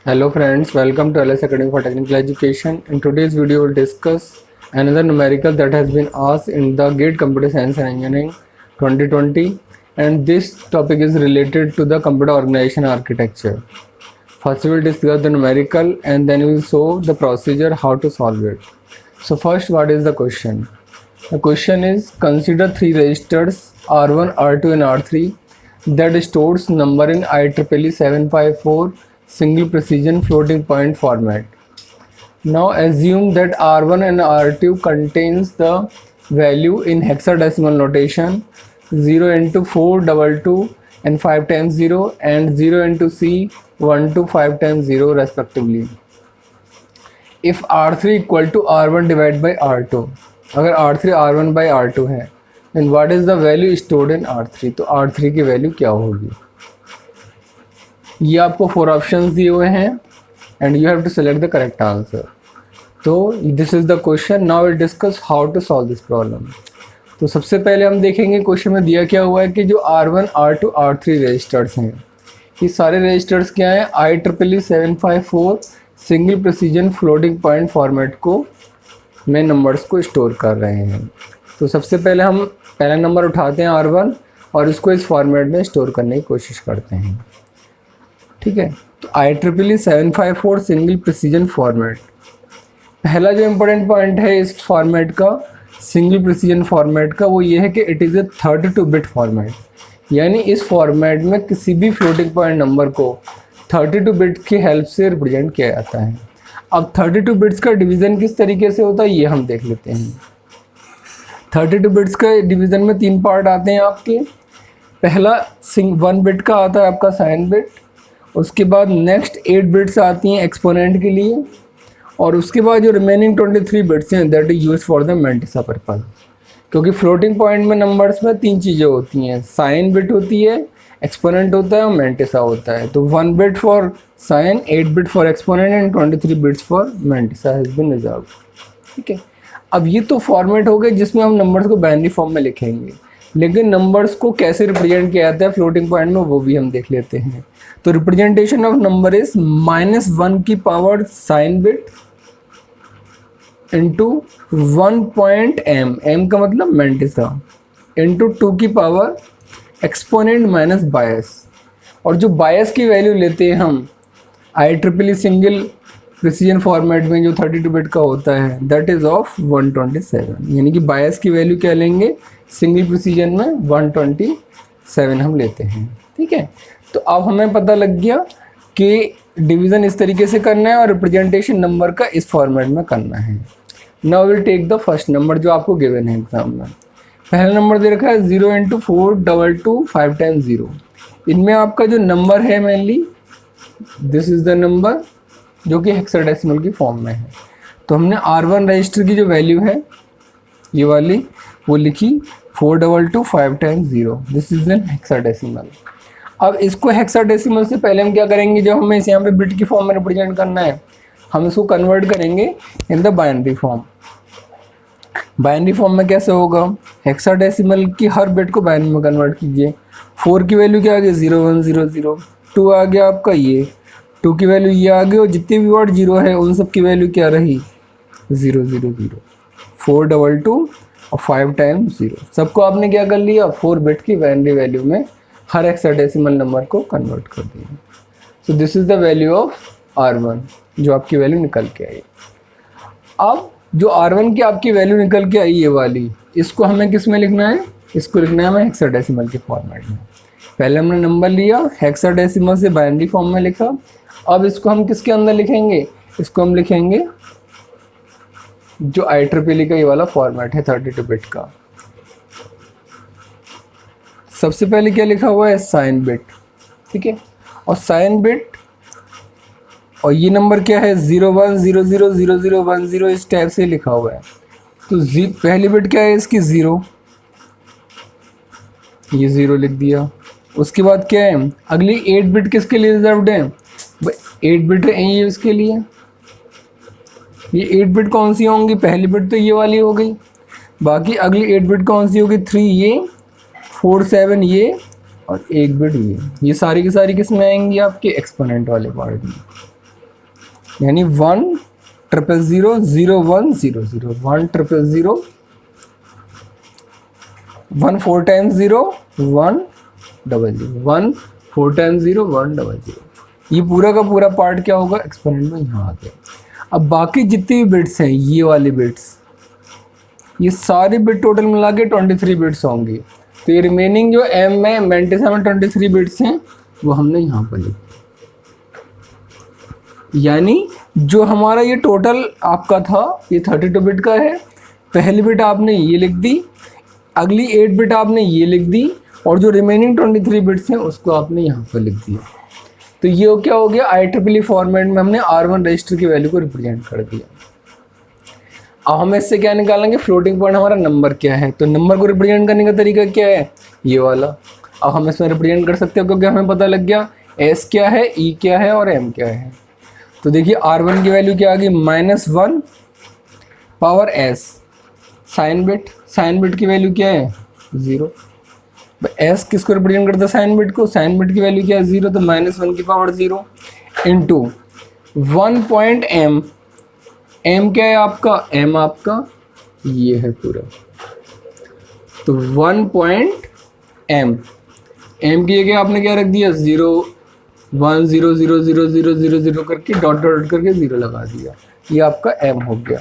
Hello friends, welcome to LS Academy for Technical Education. In today's video, we'll discuss another numerical that has been asked in the GATE Computer Science and Engineering 2020, and this topic is related to the computer organization architecture. First, we will discuss the numerical and then we will show the procedure how to solve it. So first, what is the question? The question is, consider three registers R1, R2 and R3 that stores number in IEEE 754 single precision floating point format. Now assume that R1 and R2 contains the value in hexadecimal notation 0 into 422 and 5 times 0 and 0 into C 1 to 5 times 0 respectively. If R3 equal to R1 divided by R2, अगर R3 R1 by R2 है, then what is the value stored in R3? तो R3 की value क्या होगी? ये आपको 4 options दिए हुए हैं and you have to select the correct answer. तो this is the question. Now will discuss how to solve this problem. तो सबसे पहले हम देखेंगे क्वेश्चन में दिया क्या हुआ है कि जो R1, R2, R3 रजिस्टर्स हैं, ये सारे रजिस्टर्स क्या हैं? IEEE 754 single precision floating point format को में नंबर्स को स्टोर कर रहे हैं. तो सबसे पहले हम पहला नंबर उठाते हैं R1 और इसको इस फॉर्मेट में स्टोर करने की कोशिश करते हैं. ठीक है, तो IEEE 754 सिंगल प्रिसीजन फॉर्मेट. पहला जो इम्पोर्टेंट पॉइंट है इस फॉर्मेट का, सिंगल प्रिसीजन फॉर्मेट का, वो ये है कि it is a 32 bit format. यानी इस फॉर्मेट में किसी भी फ्लोटिंग पॉइंट नंबर को 32 बिट की हेल्प से रिप्रेजेंट किया जाता है. अब 32 बिट्स का डिवीज़न किस तरीके से होता है ये हम देख लेते हैं. 32 बिट्स का डिवीज़न में 3 पार्ट आते हैं आपके. पहला 1 बिट का आता है आपका साइन बिट, उसके बाद नेक्स्ट 8 बिट्स आती हैं एक्सपोनेंट के लिए, और उसके बाद जो रिमेनिंग 23 बिट्स हैं that is use for the mantissa purpose. क्योंकि फ्लोटिंग पॉइंट में नंबर्स में 3 चीज़ें होती हैं, साइन बिट होती है, एक्सपोनेंट होता है और मैंटिसा होता है. तो 1 bit for sign, 8 bit for exponent and 23 bits for mantissa has been reserved. ठीक है, अब ये तो फॉर्मेट हो गए जिसमें हम नंबर्स को बाइनरी फॉर्म में लिखेंगे, लेकिन नंबर्स को कैसे रिप्रेजेंट किया जाता है फ्लोटिंग पॉइंट में वो भी हम देख लेते हैं. तो रिप्रेजेंटेशन ऑफ नंबर इज -1 की power sine bit into 1 point m का मतलब मैंटिसा, इंटू 2 की पावर एक्सपोनेंट माइनस बायस. और जो बायस की वैल्यू लेते हैं हम IEEE सिंगल प्रिसीजन फॉर्मेट में जो 32 बिट का होता है दैट इज़ ऑफ 127. यानी कि बायस की वैल्यू क्या लेंगे सिंगल प्रिसीजन में 127 हम लेते हैं. ठीक है, तो अब हमें पता लग गया कि डिवीज़न इस तरीके से करना है और रिप्रेजेंटेशन नंबर का इस फॉर्मेट में करना है. Now will take the first number जो आपको गिवन है एग्जाम में. पहला नंबर दे रखा है 0 into 422 5 times 0. इनमें आपका जो नंबर है mainly this is the number जो कि हेक्साडेसिमल की फॉर्म में है. तो हमने R1 रजिस्टर की जो वैल्यू है ये वाली वो लिखी 422 5 times 0. This is an hexadecimal. अब इसको हेक्साडेसिमल से पहले हम क्या करेंगे, जब हमें इस यहाँ पे बिट की फॉर्म में रिप्रेजेंट करना है हम इसको कन्वर्ट करेंगे in the binary form. Binary form में कैसे होगा, हेक्साडेसिमल की हर बिट को बाइनरी में कन्वर्ट कीजिए. 4 की वैल्यू क्या आ गई 0100, 2 आ गया आपका ये, 2 की वैल्यू ये आ गई, और जितने भी वर्ड 0 है उन सब की वैल्यू क्या रही 000. 422 और 5 times 0 सबको आपने क्या कर लिया 4 बिट की बाइनरी वैल्यू में हर हेक्साडेसिमल नंबर को कन्वर्ट कर दिया. So this is the value of R1 जो आपकी वैल्यू निकल के आई. अब जो R1 की आपकी वैल्यू निकल के आई ये वाली, इसको हमें किस में लिखना है, इसको लिखना है हमें हेक्साडेसिमल के फॉर्मेट में. पहले हमने नंबर लिया हेक्साडेसिमल से बाइनरी फॉर्म में लिखा. अब इसको हम किसके अंदर लिखेंगे, इसको हम लिखेंगे जो IEEE का ये वाला फॉर्मेट है 32 बिट का. सबसे पहले क्या लिखा हुआ है साइन बिट. ठीक है, और साइन बिट और ये नंबर क्या है 01000010 इस टाइप से लिखा हुआ है. तो पहली बिट क्या है इसकी 0, ये 0 लिख दिया. उसके बाद क्या है अगली 8 बिट किसके लिए रिजर्व्ड है, 8 बिट है ये इसके लिए. ये 8 बिट कौन सी होंगी, पहली बिट तो ये वाली हो गई, बाकी अगली 8 बिट कौन सी होगी 3 ये, 4 7 ये और 1 बिट ये सारी की सारी किस में आएंगी आपके एक्सपोनेंट वाले पार्ट में. यानी 1 0 0 0 1 0 0 1 0 0 1 4 times 0 1 0 0 1 4 times 0 1 0 0। ये पूरा का पूरा पार्ट क्या होगा, एक्सपोनेंट में यहाँ आ गया। अब बाकी जितनी भी बिट्स हैं, ये वाले बिट्स, ये सारे बिट टोटल मिला के 23 बिट्स होंगे। तो ये रिमेनिंग जो एम में मेंटिसा में 23 बिट्स हैं वो हमने यहाँ पर लिखे। यानी जो हमारा ये टोटल आपका था ये 32 बिट का है। पहली बिट आपने ये लिख दी, अगली 8 बिट आपने ये लिख दी, और जो रिमेनिंग 23 बिट्स हैं उसको आपने यहाँ पर लिख दिया। तो ये क्या हो गया, IEEE फॉर्मेट में हमने R1 रजिस्टर की वैल्यू को रिप्रेजेंट कर दिया। अब हम इससे क्या निकालेंगे, फ्लोटिंग पॉइंट हमारा नंबर क्या है। तो नंबर को रिप्रेजेंट करने का तरीका क्या है, ये वाला। अब हम इसमें रिप्रेजेंट कर सकते हो क्योंकि हमें पता लग गया S क्या है, E क्या है और M क्या है। तो देखिए R1 की वैल्यू क्या आ गई, -1 power S sign bit. Sign bit की वैल्यू क्या है, 0। S किसको रिप्रेजेंट करता है, साइन बिट को। साइन बिट की वैल्यू क्या है, 0। तो -1 की power 0 into 1 point M। M क्या है आपका, M आपका ये है पूरा। तो 1 पॉइंट M, M की जगह आपने क्या रख दिया, 0 1 0 0 0 0 0 0 करके डॉट डॉट करके 0 लगा दिया। ये आपका M हो गया।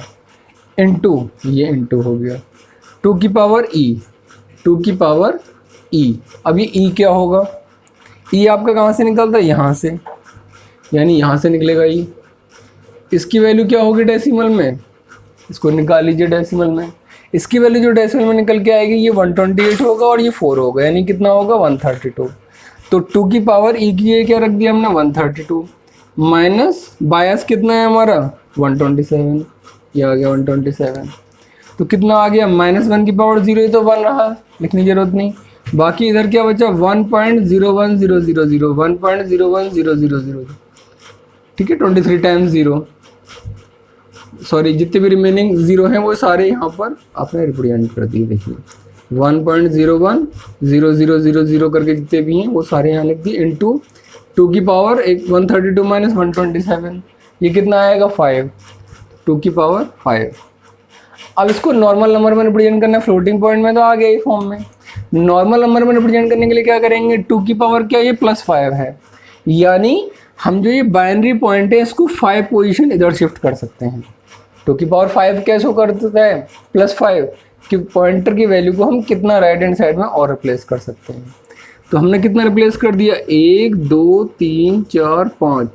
इंटू ये इंटू हो गया 2 की पावर E, 2 की पावर E। अब ये E क्या होगा, E आपका कहाँ से निकलता है, यहाँ से, यानी यहाँ से निकलेगा E। इसकी वैल्यू क्या होगी डेसिमल में, इसको निकाल लीजिए डेसिमल में। इसकी वैल्यू जो डेसिमल में निकल के आएगी ये 128 होगा और ये 4 होगा, यानी कितना होगा 132। तो 2 की पावर E की ये क्या रख दिया हमने 132, माइनस बायस कितना है हमारा 127, ये आ गया 127। तो कितना आ गया, -1 की पावर 0, ये तो 1 रहा, लिखने की जरूरत नहीं। बाकी इधर क्या बचा 1.01000 1.01000, ठीक है। 23 टाइम्स 0, सॉरी जितने भी रिमेनिंग 0 हैं वो सारे यहाँ पर आपने रिप्रेजेंट कर दिए। देखिए 1.010000 करके जितने भी हैं वो सारे यहाँ लिख दिए, इंटू 2 की पावर 132 माइनस 127, ये कितना आएगा 5, 2 की पावर 5। अब इसको नॉर्मल नंबर में रिप्रेजेंट करना है, फ्लोटिंग पॉइंट में तो आ गया ये फॉर्म में। नॉर्मल नंबर में रिप्रेजेंट करने के लिए क्या करेंगे, 2 की पावर क्या, ये +5 है, यानी हम जो ये बाइनरी पॉइंट है इसको 5 पोजीशन इधर शिफ्ट कर सकते हैं। 2 की पावर 5 कैसे कर देता है, +5 कि पॉइंटर की वैल्यू को हम कितना राइट हैंड साइड में और रिप्लेस कर सकते हैं। तो हमने कितना रिप्लेस कर दिया, 1 2 3 4 5,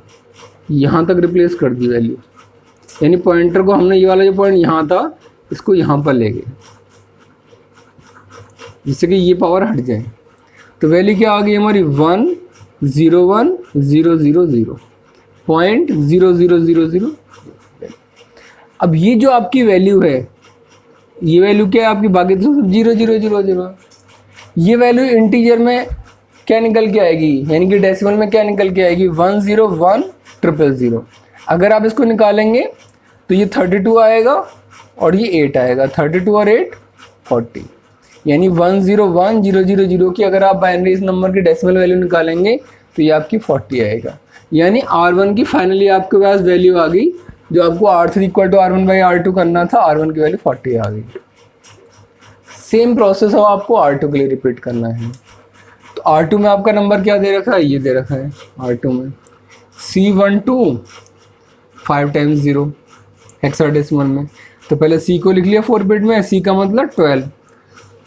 यहाँ तक रिप्लेस कर दी वैल्यू। यानी पॉइंटर को हमने ये वाला जो पॉइंट यहाँ था इसको यहाँ पर ले गए, जिससे कि ये पावर हट जाए। तो वैल्यू क्या आ गई हमारी 10100.0000। अब ये जो आपकी वैल्यू है, ये वैल्यू क्या है आपकी, बाकी तो सब 0000। ये वैल्यू इंटीजर में क्या निकल के आएगी, यानी कि डेसिमल में क्या निकल के आएगी 101000। अगर आप इसको निकालेंगे तो ये 32 आएगा और ये 8 आएगा, 32 और 8 40, यानी 101000 की अगर आप बाइनरी इस नंबर की डेसिमल वैल्यू निकालेंगे तो ये आपकी 40 आएगा। यानी R1 की फाइनली आपके पास वैल्यू आ गई, जो आपको R3 = R1/R2 करना था, R1 की वैल्यू 40 आ गई। सेम प्रोसेस अब आपको R2 के लिए रिपीट करना है। तो R2 में आपका नंबर क्या दे रखा है, ये दे रखा है R2 में C12 5 टाइम्स 0 हेक्साडेसिमल में। तो पहले C को लिख लिया 4 बिट में, C का मतलब 12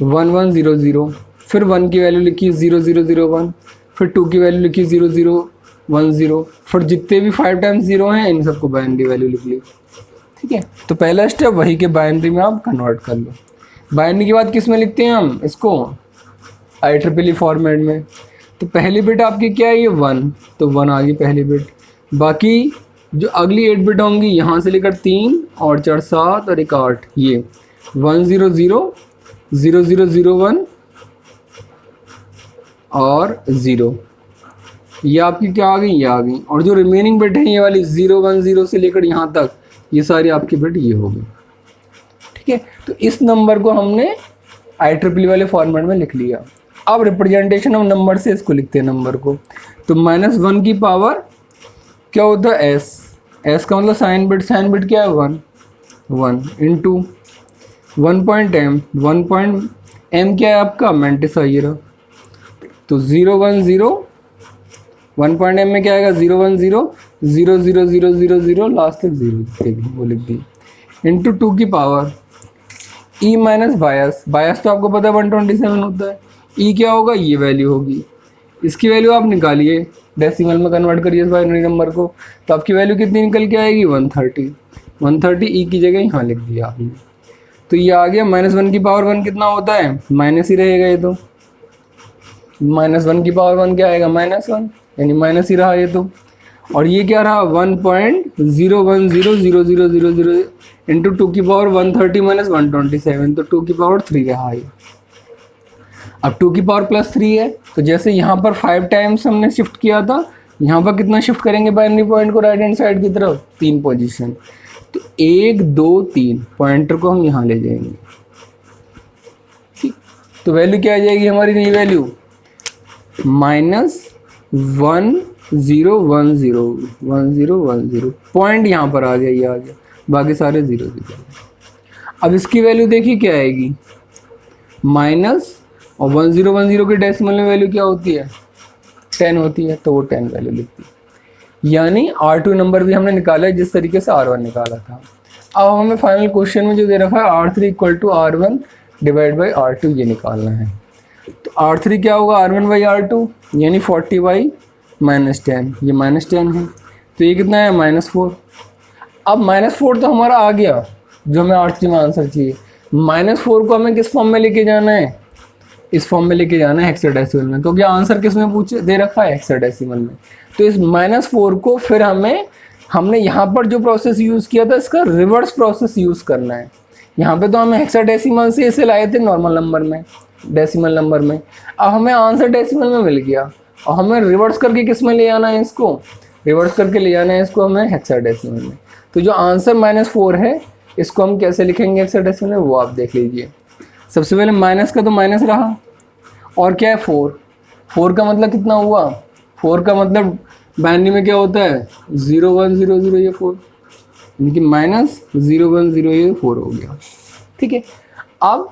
1100, फिर 1 की वैल्यू लिखी 0001, फिर 2 की वैल्यू लिखी 0010, फिर जितने भी 5 टाइम्स 0 हैं इन सबको बाइनरी वैल्यू लिख ली, ठीक है। तो पहला स्टेप वही के बाइनरी में आप कन्वर्ट कर लो। बाइनरी के बाद किस में लिखते हैं हम इसको, IEEE फॉर्मेट में। तो पहली बिट आपकी क्या है, ये 1, तो 1 आ गई पहली बिट। बाकी जो अगली 8 बिट होंगी यहाँ से लेकर 3 और 4 7 और 1 8, ये 100 0001 और 0, ये आपकी क्या आ गई, ये आ गई। और जो रिमेनिंग बिट है ये वाली 010 से लेकर यहाँ तक, ये सारी आपकी बिट ये हो गई, ठीक है। तो इस नंबर को हमने IEEE वाले फॉर्मेट में लिख लिया। अब रिप्रेजेंटेशन ऑफ नंबर से इसको लिखते हैं नंबर को। तो -1 की पावर क्या होता है S, एस का मतलब साइन बिट क्या है 1 इंटू 1.m 1.m क्या है आपका मैंटिसा ये रहा। तो 0 1 0 1.m में क्या आएगा 0 1 0 0 0 0 0 0 लास्ट तक 0 वो लिख दी इंटू 2 की पावर ई माइनस बायस तो आपको पता है 127 होता है। ई क्या होगा ये वैल्यू होगी, इसकी वैल्यू आप निकालिए डेसिमल में कन्वर्ट करिए इस बाइनरी नंबर को, तो आपकी वैल्यू कितनी निकल के आएगी 130 ई की जगह यहाँ लिख दिया आपने। तो ये आ गया -1 की पावर 1 कितना होता है माइनस ही रहेगा ये तो, -1 की पावर 1 क्या आएगा -1 यानी माइनस ही रहा ये तो। और ये क्या रहा 1.01000000 इंटू 2 की पावर 130 माइनस 127 तो 2 की पावर 3 रहा ये। अब 2 की पावर +3 है तो जैसे यहाँ पर 5 टाइम्स हमने शिफ्ट किया था, यहाँ पर कितना शिफ्ट करेंगे बाइनरी पॉइंट को राइट हैंड साइड की तरफ 3 पोजीशन। तो 1 2 3 पॉइंटर को हम यहाँ ले जाएंगे, ठीक। तो वैल्यू क्या आ जाएगी हमारी नई वैल्यू -1010 पॉइंट यहाँ पर आ गया, ये आ गया, बाकी सारे 0 0। अब इसकी वैल्यू देखिए क्या आएगी माइनस और 1010 के डेसिमल में वैल्यू क्या होती है 10 होती है, तो वो 10 वैल्यू लिखती है। यानी R2 नंबर भी हमने निकाला है जिस तरीके से R1 निकाला था। अब हमें फाइनल क्वेश्चन में जो दे रखा है R3 = R1 divide by R2 ये निकालना है। तो R3 क्या होगा R1 बाई R2 यानी 40 बाई -10, ये -10 है तो ये कितना है -4। अब -4 तो हमारा आ गया जो हमें R3 में आंसर चाहिए। -4 को हमें किस फॉर्म में लेके जाना है, इस फॉर्म में लेके जाना है हेक्साडेसिमल में। तो क्या आंसर किस में पूछे दे रखा है हेक्साडेसिमल में। तो इस -4 को फिर हमने यहाँ पर जो प्रोसेस यूज़ किया था इसका रिवर्स प्रोसेस यूज़ करना है। यहाँ पे तो हमें हेक्साडेसिमल से इसे लाए थे नॉर्मल नंबर में डेसिमल नंबर में, अब हमें आंसर डेसिमल में मिल गया और हमें रिवर्स करके किस में ले आना है, इसको रिवर्स करके ले जाना है इसको हमें हेक्साडेसिमल में। तो जो आंसर -4 है इसको हम कैसे लिखेंगे हेक्साडेसिमल में वो आप देख लीजिए। सबसे पहले माइनस का तो माइनस रहा और क्या है 4 का मतलब कितना हुआ 4 का मतलब बाइनरी में क्या होता है 0 1 0 0 ये 4 यानी कि -0 1 0 ये 4 हो गया, ठीक है। अब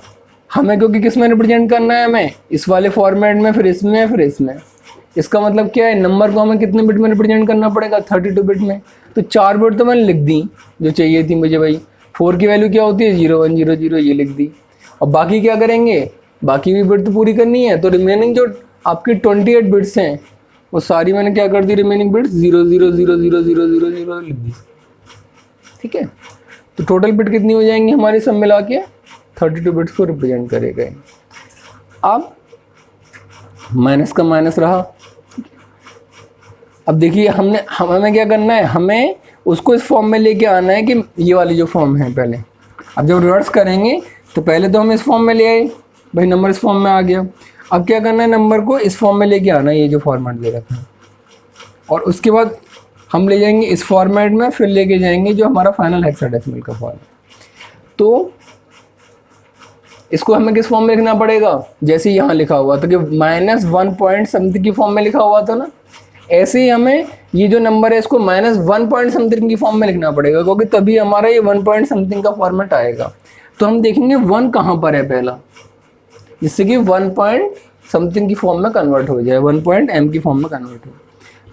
हमें क्योंकि किस में रिप्रेजेंट करना है हमें इस वाले फॉर्मेट में, फिर इसमें इसका मतलब क्या है नंबर को हमें कितने बिट में रिप्रेजेंट करना पड़ेगा 32 बिट में। तो 4 बिट तो मैंने लिख दी जो चाहिए थी मुझे भाई। 4 की वैल्यू क्या होती है 0 1 0 0 ये लिख दी। और बाकी क्या करेंगे, बाकी भी बिट तो पूरी करनी है, तो रिमेनिंग जो आपकी 28 बिट्स हैं वो सारी मैंने क्या कर दी रिमेनिंग बिट्स 0 0 0 0 0 0 0 लिख दी, ठीक है। तो टोटल बिट कितनी हो जाएंगी हमारी सब मिला के 32 बिट्स को रिप्रेजेंट करेगा। अब माइनस का माइनस रहा। अब देखिए हमें क्या करना है, हमें उसको इस फॉर्म में लेके आना है कि ये वाली जो फॉर्म है पहले। अब जब रिवर्स करेंगे तो पहले तो हम इस फॉर्म में ले आए भाई, नंबर इस फॉर्म में आ गया। अब क्या करना है नंबर को इस फॉर्म में लेके आना है ये जो फॉर्मेट दे रखा है, और उसके बाद हम ले जाएंगे इस फॉर्मेट में, फिर लेके जाएंगे जो हमारा फाइनल हेक्साडेसिमल का फॉर्म है। तो इसको हमें किस फॉर्म में लिखना पड़ेगा, जैसे यहाँ लिखा हुआ था कि -1 पॉइंट समथिंग की फॉर्म में लिखा हुआ था ना, ऐसे ही हमें ये जो नंबर है इसको -1 पॉइंट समथिंग की फॉर्म में लिखना पड़ेगा, क्योंकि तभी हमारा ये 1 पॉइंट समथिंग का फॉर्मेट आएगा। तो हम देखेंगे 1 कहाँ पर है पहला, जिससे कि 1 पॉइंट समथिंग की फॉर्म में कन्वर्ट हो जाए, 1.m की फॉर्म में कन्वर्ट हो।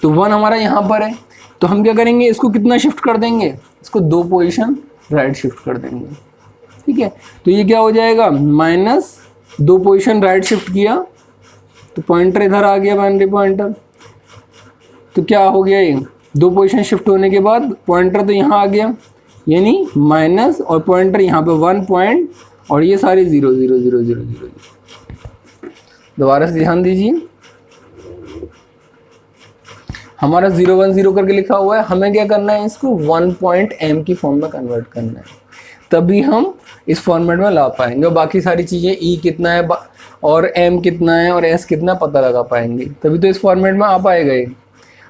तो 1 हमारा यहाँ पर है, तो हम क्या करेंगे इसको कितना शिफ्ट कर देंगे, इसको 2 पोजीशन राइट शिफ्ट कर देंगे, ठीक है। तो ये क्या हो जाएगा -2 पोजीशन राइट शिफ्ट किया तो पॉइंटर इधर आ गया बाइनरी पॉइंटर। तो क्या हो गया ये 2 पोजीशन शिफ्ट होने के बाद पॉइंटर तो यहाँ आ गया, यानी माइनस और पॉइंटर यहाँ पे 1 पॉइंट और ये सारे 0 0 0 0 0। दोबारा से ध्यान दीजिए, हमारा 0 1 0 करके लिखा हुआ है, हमें क्या करना है इसको 1.m की फॉर्म में कन्वर्ट करना है, तभी हम इस फॉर्मेट में ला पाएंगे और बाकी सारी चीज़ें ई कितना है और m कितना है और s कितना पता लगा पाएंगे, तभी तो इस फॉर्मेट में आ पाएगा ये।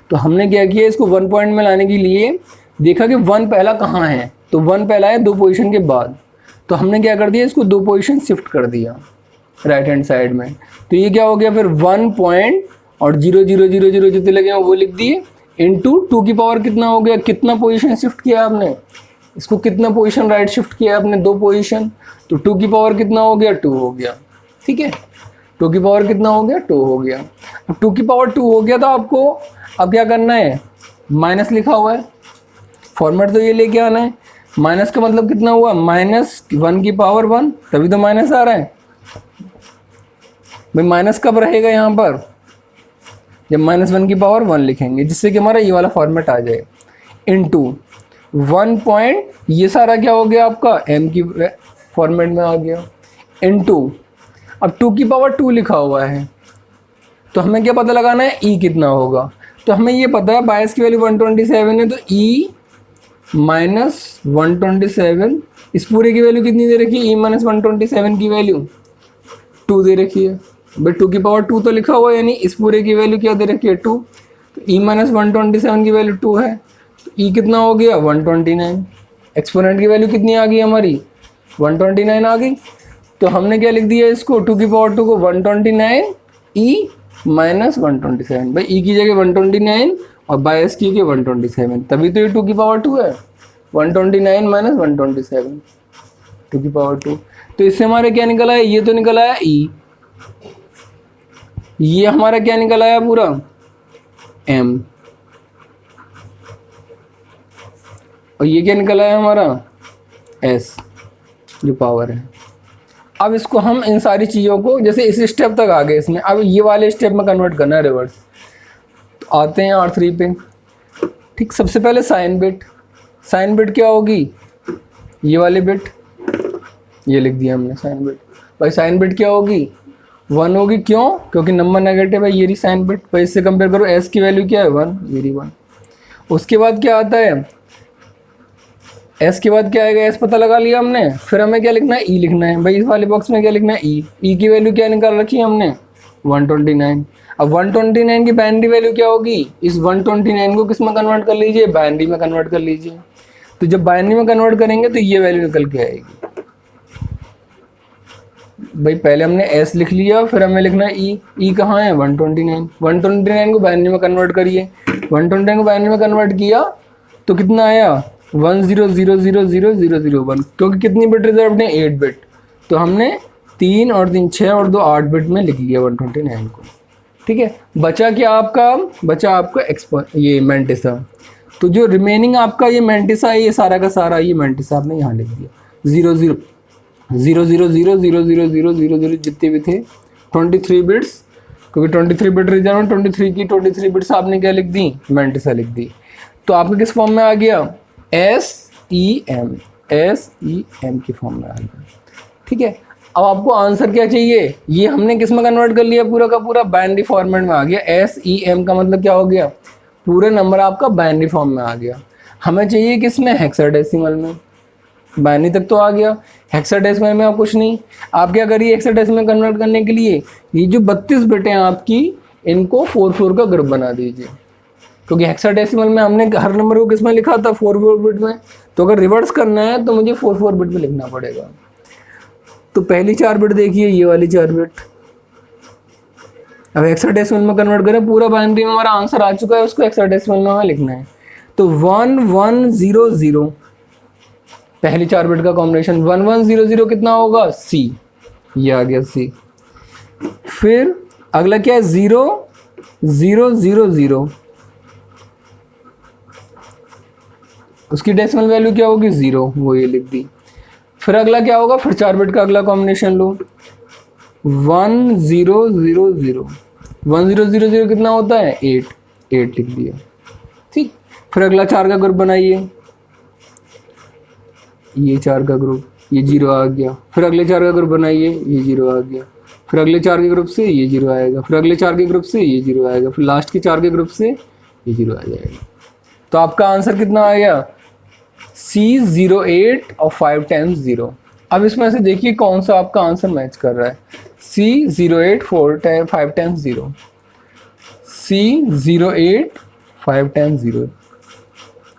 तो हमने क्या किया इसको 1 पॉइंट में लाने के लिए देखा कि 1 पहला कहाँ है, तो 1 पहला है 2 पोजीशन के बाद, तो हमने क्या कर दिया इसको 2 पोजीशन शिफ्ट कर दिया राइट हैंड साइड में। तो ये क्या हो गया फिर 1 पॉइंट और 0 0 0 0 जितने लगे हैं वो लिख दिए, इंटू टू की पावर कितना हो गया, कितना पोजीशन शिफ्ट किया आपने, इसको कितना पोजीशन राइट शिफ्ट किया आपने, 2 पोजीशन, तो टू की पावर कितना हो गया, 2 हो गया। ठीक है, टू की पावर कितना हो गया, 2 हो गया। अब टू की पावर 2 हो गया तो आपको अब क्या करना है, माइनस लिखा हुआ है, फॉर्मेट तो ये लेके आना है। माइनस का मतलब कितना हुआ, -1 की पावर 1, तभी तो माइनस आ रहा है भाई। माइनस कब रहेगा यहाँ पर, जब -1 की पावर 1 लिखेंगे, जिससे कि हमारा ये वाला फॉर्मेट आ जाए। इनटू 1 पॉइंट, ये सारा क्या हो गया आपका m की फॉर्मेट में आ गया, इनटू अब 2 की पावर 2 लिखा हुआ है, तो हमें क्या पता लगाना है, e कितना होगा। तो हमें ये पता है बायस की वैल्यू 127 है, तो e माइनस 127, इस पूरे की वैल्यू कितनी दे रखी है, e माइनस 127 की वैल्यू 2 दे रखी है भाई। 2 की पावर 2 तो लिखा हुआ है, यानी इस पूरे की वैल्यू क्या दे रखी है, 2। तो e माइनस 127 की वैल्यू 2 है, तो e कितना हो गया, 129। एक्सपोनेंट की वैल्यू कितनी आ गई हमारी, 129 आ गई। तो हमने क्या लिख दिया इसको, 2 की पावर 2 को 129 e माइनस 127, भाई e की जगह 129 और बायस की जगह 127, तभी तो ये 2 की पावर 2 है, 129 माइनस 127, 2 की पावर 2। तो इससे हमारे क्या निकला है, ये तो निकला है e, ये हमारा क्या निकल आया पूरा m, और ये क्या निकल आया हमारा s जो पावर है। अब इसको हम इन सारी चीज़ों को, जैसे इस स्टेप तक आ गए इसमें, अब ये वाले स्टेप में कन्वर्ट करना है रिवर्स। तो आते हैं R3 पे। ठीक, सबसे पहले साइन बिट, साइन बिट क्या होगी, ये वाली बिट, ये लिख दिया हमने साइन बिट। भाई साइन बिट क्या होगी, 1 होगी, क्यों, क्योंकि नंबर नेगेटिव है, ये रही साइन बिट। भाई इससे कंपेयर करो, s की वैल्यू क्या है 1, ये रही 1। उसके बाद क्या आता है, s के बाद क्या आएगा, s पता लगा लिया हमने, फिर हमें क्या लिखना है, e लिखना है। भाई इस वाले बॉक्स में क्या लिखना है, e की वैल्यू क्या निकाल रखी है हमने, 129। अब 129 की बाइनरी वैल्यू क्या होगी, इस 129 को किस में कन्वर्ट कर लीजिए, बाइनरी में कन्वर्ट कर लीजिए। तो जब बाइनरी में कन्वर्ट करेंगे तो ये वैल्यू निकल के आएगी। भाई पहले हमने s लिख लिया, फिर हमें लिखना है e कहाँ है, 129। 129 को बाइनरी में कन्वर्ट करिए, 129 को बाइनरी में कन्वर्ट किया तो कितना आया, 10000001, क्योंकि कितनी बिट रिजर्व है, 8 बिट। तो हमने 3 और 3 6 और 2 8 बिट में लिख लिया 129 को। ठीक है, बचा क्या आपका, बचा आपका ये मैंटिसा। तो जो रिमेनिंग आपका ये मैंटिसा है, ये सारा का सारा ये मैंटिसा आपने यहाँ लिख दिया, 000000000 जितने भी थे 23 बिट्स, क्योंकि 23 बिट रिजर्व है, 23 की 23 बिट्स आपने क्या लिख दी, मैंटिसा लिख दी। तो आपके किस फॉर्म में आ गया, SEM की फॉर्म में आ गया। ठीक है, अब आपको आंसर क्या चाहिए, ये हमने किस में कन्वर्ट कर लिया, पूरा का पूरा बाइनरी फॉर्मेट में आ गया। SEM का मतलब क्या हो गया, पूरे नंबर आपका बाइनरी फॉर्म में आ गया। हमें चाहिए किस में, हेक्साडेसिमल में। बाइनरी तक तो आ गया, हेक्साडेसिमल में आप कुछ नहीं। आप क्या करिए, हेक्साडेसिमल कन्वर्ट करने के लिए ये जो 32 बिटें आपकी, इनको 4 का ग्रुप बना दीजिए, क्योंकि हेक्साडेसिमल में हमने हर नंबर को किस में लिखा था, 4 बिट में। तो अगर रिवर्स करना है तो मुझे 4 बिट में लिखना पड़ेगा। तो पहली 4 बिट देखिए, ये वाली 4 बिट। अब हेक्साडेसिमल में कन्वर्ट करें, पूरा बाइनरी में हमारा आंसर आ चुका है, उसको हेक्साडेसिमल में हमें लिखना है। तो 1100, पहली 4 बिट का कॉम्बिनेशन 1100 कितना होगा, C, ये आ गया C। फिर अगला क्या है, 0000, उसकी डेसिमल वैल्यू क्या होगी, 0, वो ये लिख दी। फिर अगला क्या होगा, फिर 4 बिट का अगला कॉम्बिनेशन लो, 1000, 1000 कितना होता है, 8 लिख दिया। ठीक, फिर अगला 4 का ग्रुप बनाइए, ये 4 का ग्रुप, ये 0 आ गया। फिर अगले 4 का ग्रुप बनाइए, ये 0 आ गया। फिर अगले 4 के ग्रुप से ये 0 आएगा, फिर अगले 4 के ग्रुप से ये 0 आएगा, फिर लास्ट के 4 के ग्रुप से ये 0 आ जाएगा। तो आपका आंसर कितना आ गया, C08 और 5 टाइम्स 0। अब इसमें से देखिए कौन सा आपका आंसर मैच कर रहा है, C08 5 टाइम्स 0, C08 5 टाइम्स 0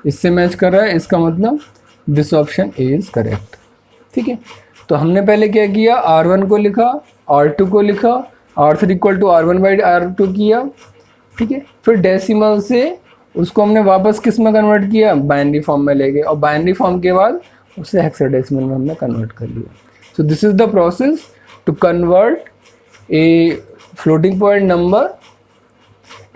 इससे मैच कर रहा है, इसका मतलब दिस ऑप्शन इज करेक्ट। ठीक है, तो हमने पहले क्या किया, R1 को लिखा, R2 को लिखा, R3 equal to R1 by R2 किया। ठीक है, फिर डेसिमल से उसको हमने वापस किस में कन्वर्ट किया, बाइनरी फॉर्म में ले गए, और बाइनरी फॉर्म के बाद उसे हेक्साडेसिमल में हमने कन्वर्ट कर लिया. So this is the process to convert a floating point number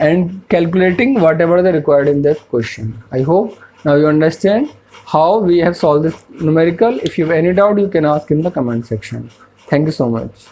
and calculating whatever the required in that question. I hope now you understand how we have solved this numerical. If you have any doubt, you can ask in the comment section. Thank you so much.